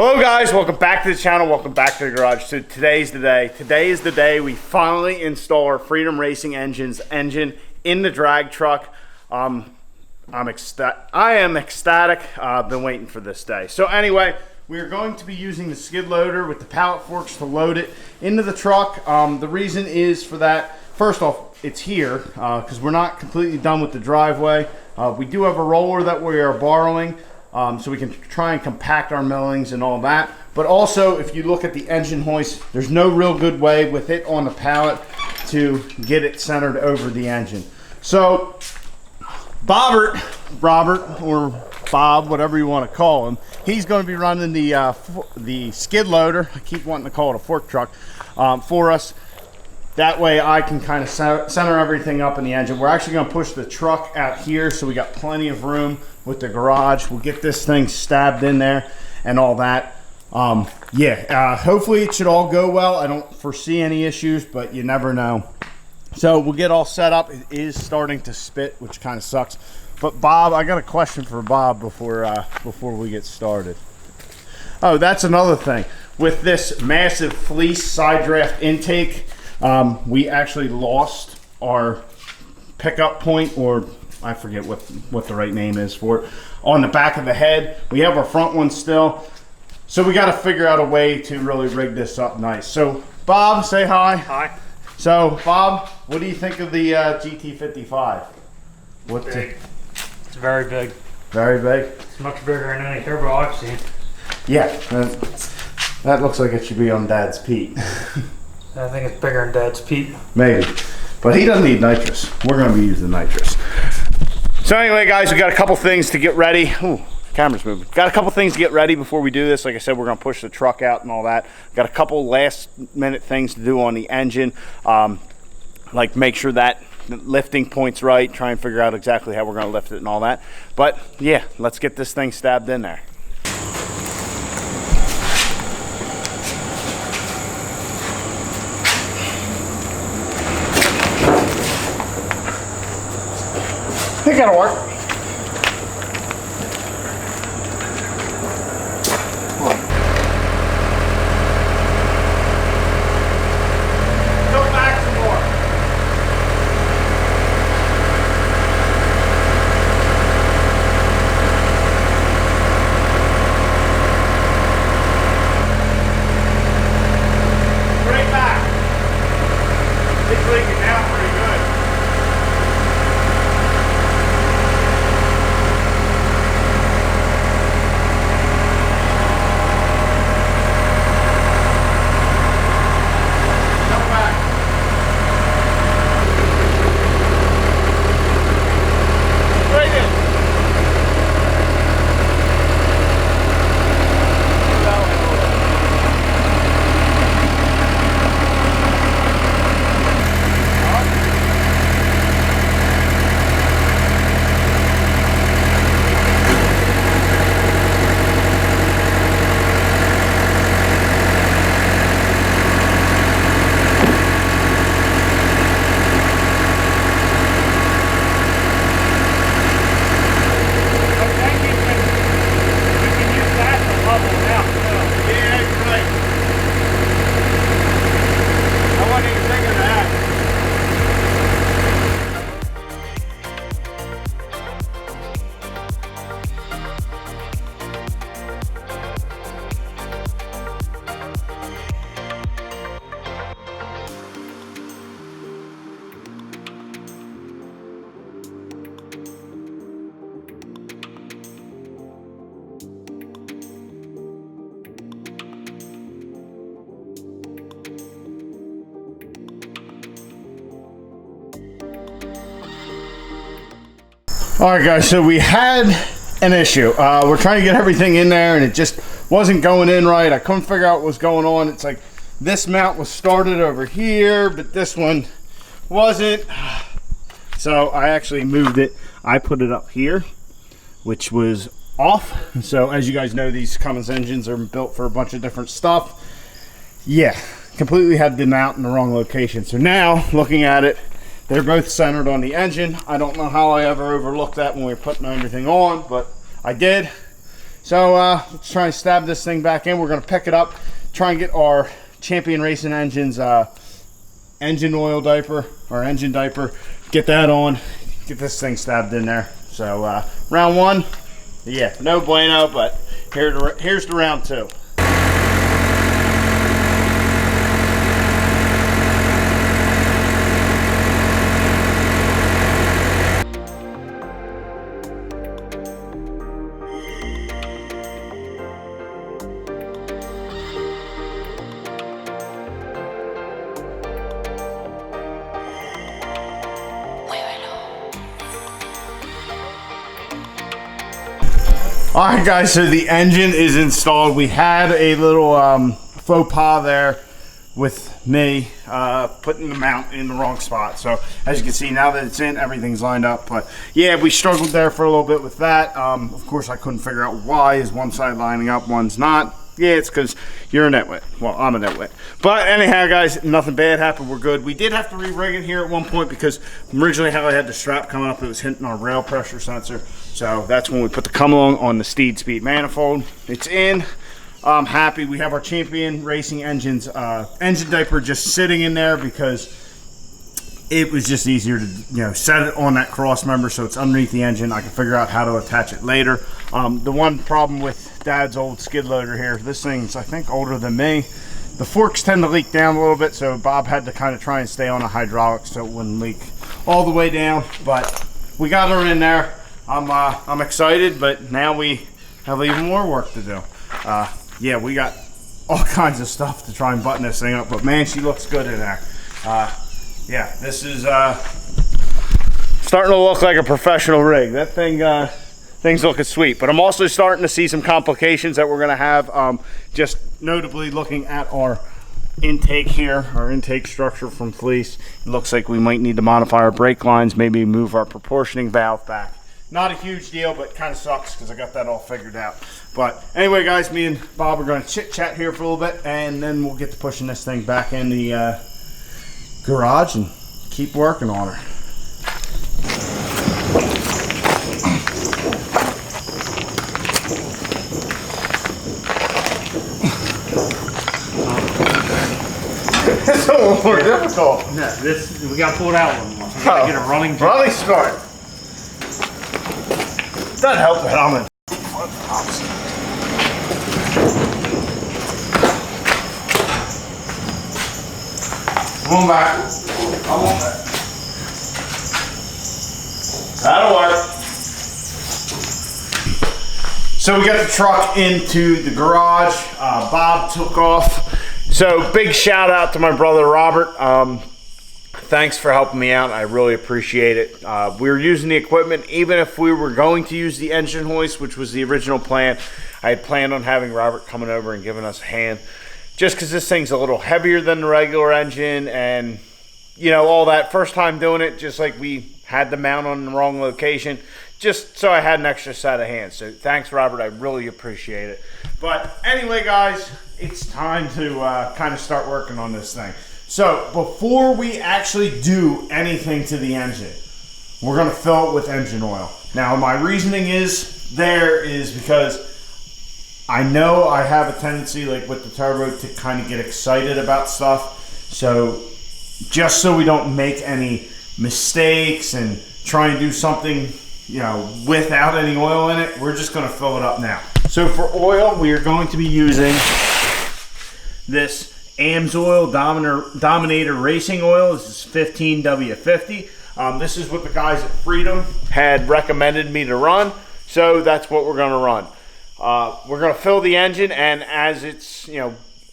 Hello guys, welcome back to the channel, welcome back to the garage. So today's the day. Today is the day we finally install our Freedom Racing engine in the drag truck. I am ecstatic. I've been waiting for this day. So anyway, we are going to be using the skid loader with the pallet forks to load it into the truck. The reason is for that, first off, it's here because we're not completely done with the driveway. We do have a roller that we are borrowing. So we can try and compact our millings and all that. But also, if you look at the engine hoist, there's no real good way with it on the pallet to get it centered over the engine. So Robert, or Bob, whatever you want to call him, he's going to be running the skid loader. I keep wanting to call it a fork truck for us. That way I can kind of center everything up in the engine. We're actually going to push the truck out here, so we got plenty of room with the garage. We'll get this thing stabbed in there and all that. Hopefully it should all go well. I don't foresee any issues, but you never know. So we'll get all set up. It is starting to spit, which kind of sucks. But Bob, I got a question for Bob before we get started. Oh, that's another thing. With this massive fleece side draft intake, we actually lost our pickup point, or I forget what the right name is for it, on the back of the head. We have our front one still. So we got to figure out a way to really rig this up nice. So Bob, say hi. Hi. So Bob, what do you think of the GT55? Big. It's very big. Very big? It's much bigger than any turbo I've seen. Yeah, that looks like it should be on Dad's Pete. I think it's bigger than Dad's Pete. Maybe. But he doesn't need nitrous. We're going to be using nitrous. So anyway, guys, we got a couple things to get ready. Ooh, camera's moving. Got a couple things to get ready before we do this. Like I said, we're going to push the truck out and all that. Got a couple last minute things to do on the engine. Like make sure that the lifting point's right. Try and figure out exactly how we're going to lift it and all that. But yeah, let's get this thing stabbed in there. I think that'll work. Go back some more. Straight back. It's leaking down pretty good. All right, guys, so we had an issue. We're trying to get everything in there and it just wasn't going in right. I couldn't figure out what was going on. It's like this mount was started over here, but this one wasn't. So I actually moved it. I put it up here, which was off. So as you guys know, these Cummins engines are built for a bunch of different stuff. Yeah, completely had the mount in the wrong location. So now looking at it, they're both centered on the engine. I don't know how I ever overlooked that when we were putting everything on, but I did. So let's try and stab this thing back in. We're gonna pick it up, try and get our Champion Racing Engines engine oil diaper, or engine diaper, get that on, get this thing stabbed in there. So round one, yeah, no bueno, but here's the round two. All right, guys, so the engine is installed. We had a little faux pas there with me putting the mount in the wrong spot. So as you can see, now that it's in, everything's lined up. But yeah, we struggled there for a little bit with that. Of course, I couldn't figure out why is one side lining up, one's not. Yeah, it's because you're a nitwit. Well, I'm a nitwit. But anyhow, guys, nothing bad happened. We're good. We did have to re-rig it here at one point because originally how I had the strap coming up, it was hitting our rail pressure sensor. So that's when we put the come along on the Steed Speed manifold. It's in. I'm happy. We have our Champion Racing Engines engine diaper just sitting in there because it was just easier to set it on that cross member so it's underneath the engine. I can figure out how to attach it later. The one problem with Dad's old skid loader here, this thing's I think older than me. The forks tend to leak down a little bit, so Bob had to kind of try and stay on a hydraulic so it wouldn't leak all the way down. But we got her in there. I'm excited, but now we have even more work to do. Yeah, we got all kinds of stuff to try and button this thing up, but man, she looks good in there. Yeah, this is starting to look like a professional rig. That thing's looking sweet, but I'm also starting to see some complications that we're gonna have. Just notably looking at our intake here, our intake structure from Fleece, it looks like we might need to modify our brake lines, maybe move our proportioning valve back. Not a huge deal, but kind of sucks because I got that all figured out. But anyway, guys, me and Bob are going to chit chat here for a little bit, and then we'll get to pushing this thing back in the garage and keep working on her. It's a little more difficult. No, we got to pull it out one more. We got to get a running start. Doesn't help that I'm in flip-flops. Come on back. Come on back. That'll work. So we got the truck into the garage. Bob took off. So big shout out to my brother Robert. Thanks for helping me out. I really appreciate it. We were using the equipment, even if we were going to use the engine hoist, which was the original plan. I had planned on having Robert coming over and giving us a hand, just because this thing's a little heavier than the regular engine, and all that. First time doing it, just like we had the mount on the wrong location, just so I had an extra set of hands. So thanks, Robert. I really appreciate it. But anyway, guys, it's time to kind of start working on this thing. So before we actually do anything to the engine, we're going to fill it with engine oil. Now my reasoning is because I know I have a tendency, like with the turbo, to kind of get excited about stuff. So just so we don't make any mistakes and try and do something without any oil in it, we're just going to fill it up now. So for oil, we are going to be using this AMSOIL Dominator Racing Oil. This is 15W50. This is what the guys at Freedom had recommended me to run, so that's what we're going to run. We're going to fill the engine, and as it's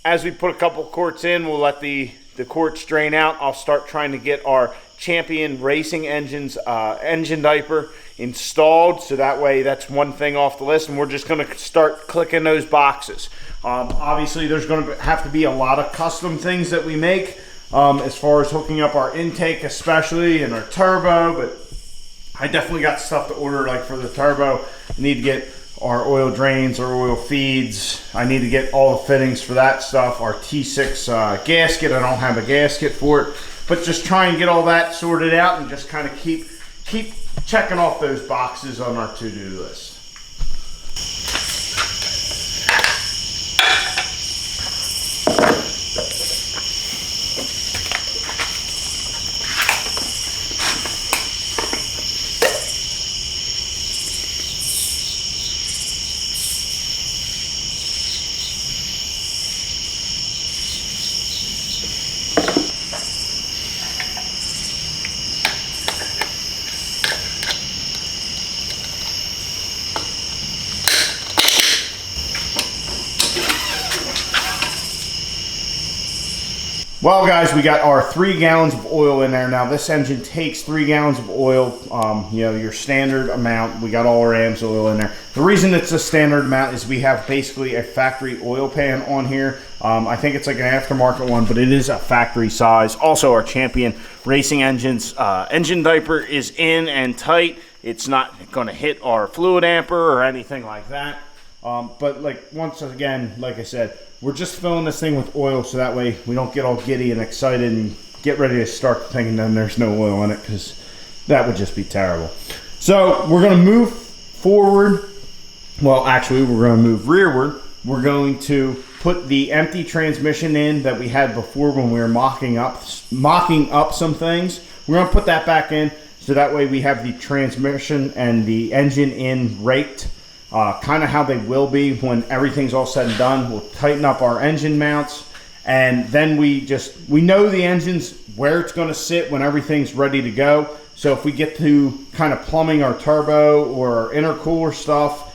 as we put a couple quarts in, we'll let the quarts drain out. I'll start trying to get our Champion Racing Engines engine diaper installed, so that way that's one thing off the list, and we're just going to start clicking those boxes. Obviously there's going to have to be a lot of custom things that we make as far as hooking up our intake especially, and our turbo, but I definitely got stuff to order. Like for the turbo, I need to get our oil drains, our oil feeds. I need to get all the fittings for that stuff. Our T6 gasket, I don't have a gasket for it, but just try and get all that sorted out and just kind of keep checking off those boxes on our to-do list. Well, guys, we got our 3 gallons of oil in there. Now, this engine takes 3 gallons of oil, you know, your standard amount. We got all our AMSOIL in there. The reason it's a standard amount is we have basically a factory oil pan on here. I think it's like an aftermarket one, but it is a factory size. Also, our Champion Racing Engines engine diaper is in and tight. It's not going to hit our fluid amper or anything like that. But like once again, like I said, we're just filling this thing with oil so that way we don't get all giddy and excited and get ready to start the thing and then there's no oil in it, because that would just be terrible. So we're going to move forward. Well, actually, we're going to move rearward. We're going to put the empty transmission in that we had before when we were mocking up some things. We're going to put that back in so that way we have the transmission and the engine in raked. Kind of how they will be when everything's all said and done. We'll tighten up our engine mounts, and then we know the engine's where it's going to sit when everything's ready to go. So if we get to kind of plumbing our turbo or our intercooler stuff,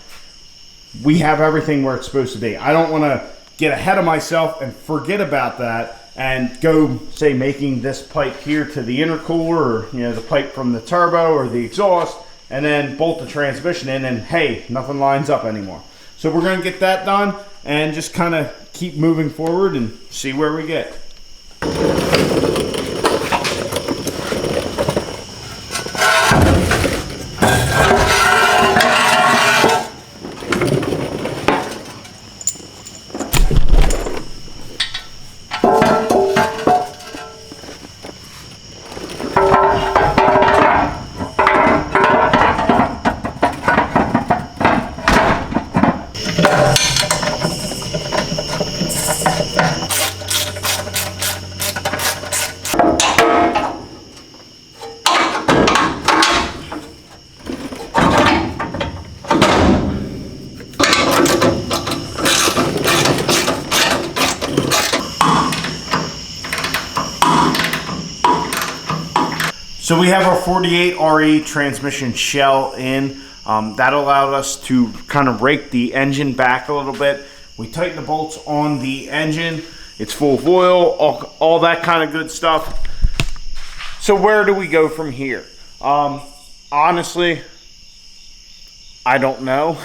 we have everything where it's supposed to be. I don't want to get ahead of myself and forget about that and go, say, making this pipe here to the intercooler, or you know, the pipe from the turbo or the exhaust, and then bolt the transmission in, and hey, nothing lines up anymore. So we're going to get that done and just kind of keep moving forward and see where we get. So we have our 48 RE transmission shell in. That allowed us to kind of rake the engine back a little bit. We tighten the bolts on the engine. It's full of oil, all that kind of good stuff. So where do we go from here? Honestly, I don't know.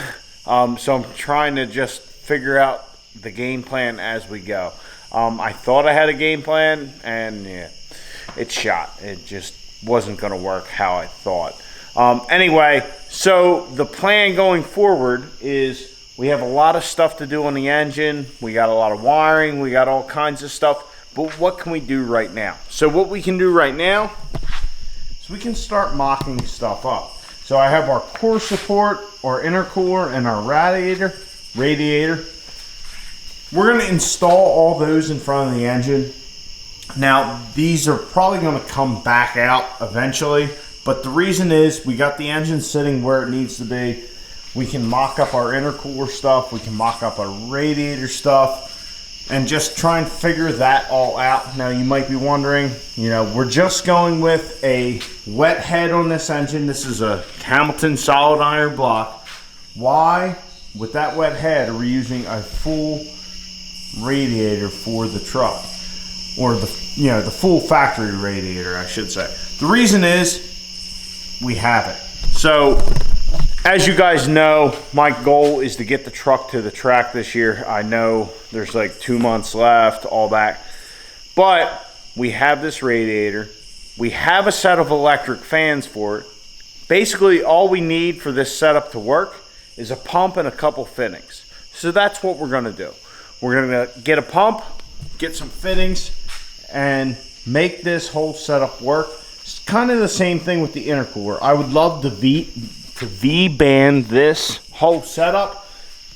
So I'm trying to just figure out the game plan as we go. I thought I had a game plan, and yeah, it's shot. It just wasn't going to work how I thought. Anyway, so the plan going forward is we have a lot of stuff to do on the engine. We got a lot of wiring. We got all kinds of stuff. But what can we do right now? So what we can do right now is we can start mocking stuff up. So I have our core support, our intercooler, and our radiator. We're going to install all those in front of the engine. Now, these are probably going to come back out eventually, but the reason is we got the engine sitting where it needs to be. We can mock up our intercooler stuff, we can mock up our radiator stuff, and just try and figure that all out. Now, you might be wondering, you know, we're just going with a wet head on this engine. This is a Hamilton solid iron block. Why, with that wet head, are we using a full radiator for the truck? Or the full factory radiator, I should say. The reason is we have it. So, as you guys know, my goal is to get the truck to the track this year. I know there's like 2 months left, all that. But we have this radiator. We have a set of electric fans for it. Basically, all we need for this setup to work is a pump and a couple fittings. So that's what we're going to do. We're going to get a pump, get some fittings, and make this whole setup work. It's kind of the same thing with the intercooler. I would love to V-band this whole setup,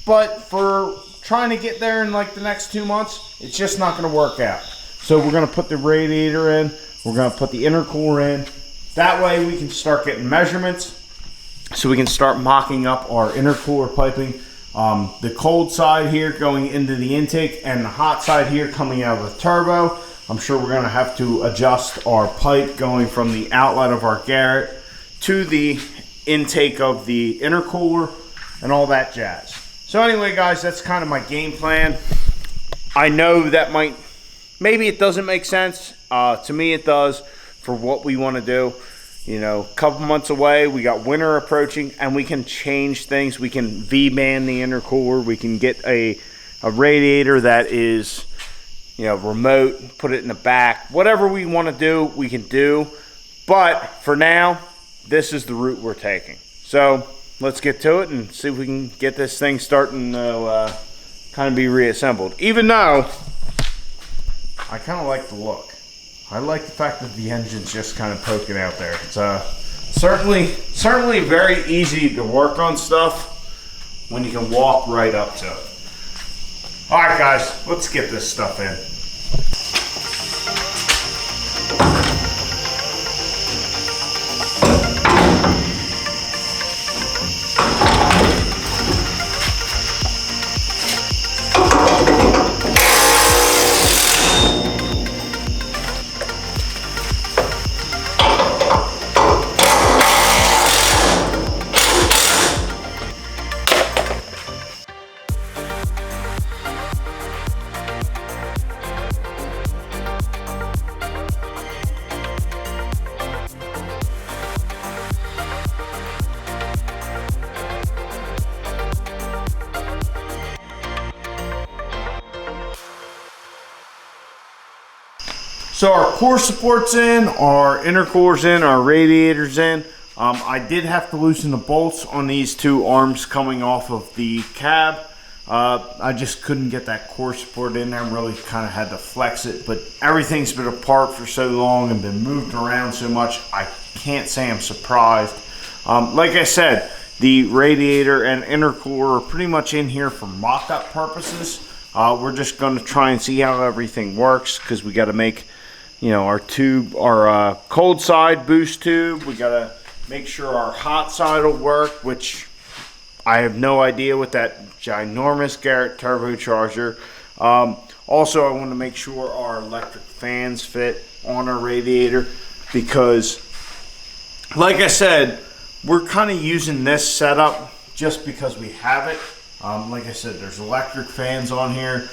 but for trying to get there in like the next 2 months, it's just not going to work out. So we're going to put the radiator in, we're going to put the intercooler in. That way we can start getting measurements, so we can start mocking up our intercooler piping. The cold side here going into the intake, and the hot side here coming out of the turbo. I'm sure we're going to have to adjust our pipe going from the outlet of our Garrett to the intake of the intercooler and all that jazz. So anyway, guys, that's kind of my game plan. I know that might maybe it doesn't make sense. To me, it does for what we want to do. You know, a couple months away, we got winter approaching, and we can change things. We can V-band the intercooler. We can get a radiator that is, you know, remote, put it in the back. Whatever we want to do, we can do. But for now, this is the route we're taking. So let's get to it and see if we can get this thing starting to kind of be reassembled. Even though I kind of like the look. I like the fact that the engine's just kind of poking out there. It's certainly very easy to work on stuff when you can walk right up to it. All right, guys, let's get this stuff in. So our core support's in, our intercooler's in, our radiator's in. I did have to loosen the bolts on these two arms coming off of the cab. I just couldn't get that core support in there, really kind of had to flex it, but everything's been apart for so long and been moved around so much, I can't say I'm surprised. Like I said, the radiator and intercooler are pretty much in here for mock-up purposes. We're just going to try and see how everything works, because we got to make, you know, our tube, our cold side boost tube. We got to make sure our hot side will work, which I have no idea with that ginormous Garrett turbocharger. Also, I want to make sure our electric fans fit on our radiator, because, like I said, we're kind of using this setup just because we have it. Like I said, there's electric fans on here.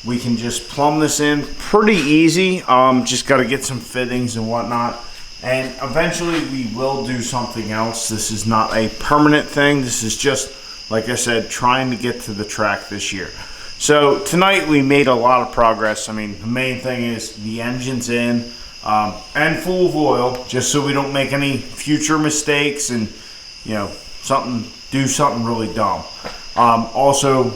We can just plumb this in pretty easy. Just got to get some fittings and whatnot. And eventually we will do something else. This is not a permanent thing. This is just, like I said, trying to get to the track this year. So tonight we made a lot of progress. I mean, the main thing is the engine's in and full of oil, just so we don't make any future mistakes and, you know, do something really dumb. Also,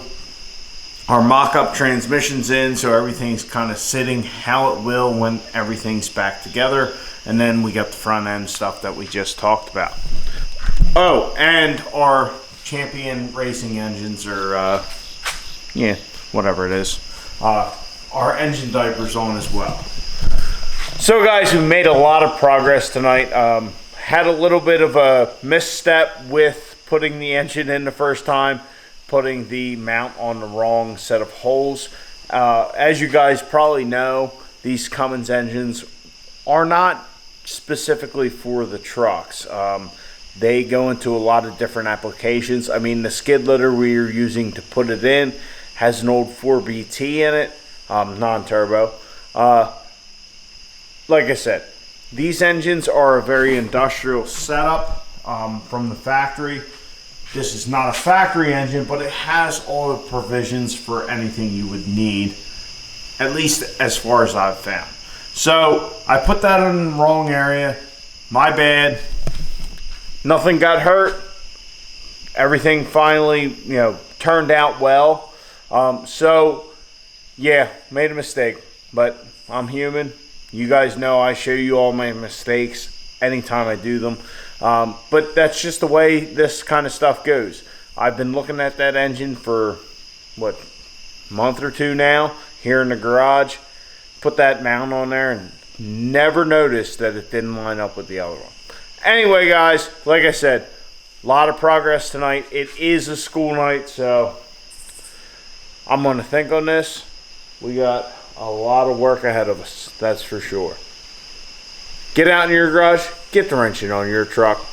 our mock-up transmission's in, so everything's kind of sitting how it will when everything's back together. And then we got the front end stuff that we just talked about. Oh, and our Champion racing engines are, yeah, whatever it is. Our engine diaper's on as well. So guys, we made a lot of progress tonight. Had a little bit of a misstep with putting the engine in the first time, putting the mount on the wrong set of holes. As you guys probably know, these Cummins engines are not specifically for the trucks. They go into a lot of different applications. I mean, the skid litter we are using to put it in has an old 4BT in it, non-turbo. Like I said, these engines are a very industrial setup from the factory. This is not a factory engine, but it has all the provisions for anything you would need, at least as far as I've found. So I put that in the wrong area. My bad. Nothing got hurt. Everything finally, you know, turned out well. So yeah, made a mistake, but I'm human. You guys know I show you all my mistakes anytime I do them. But that's just the way this kind of stuff goes. I've been looking at that engine for, what, a month or two now here in the garage. Put that mount on there and never noticed that it didn't line up with the other one. Anyway, guys, like I said, a lot of progress tonight. It is a school night, so I'm going to think on this. We got a lot of work ahead of us, that's for sure. Get out in your garage, get the wrenching on your truck.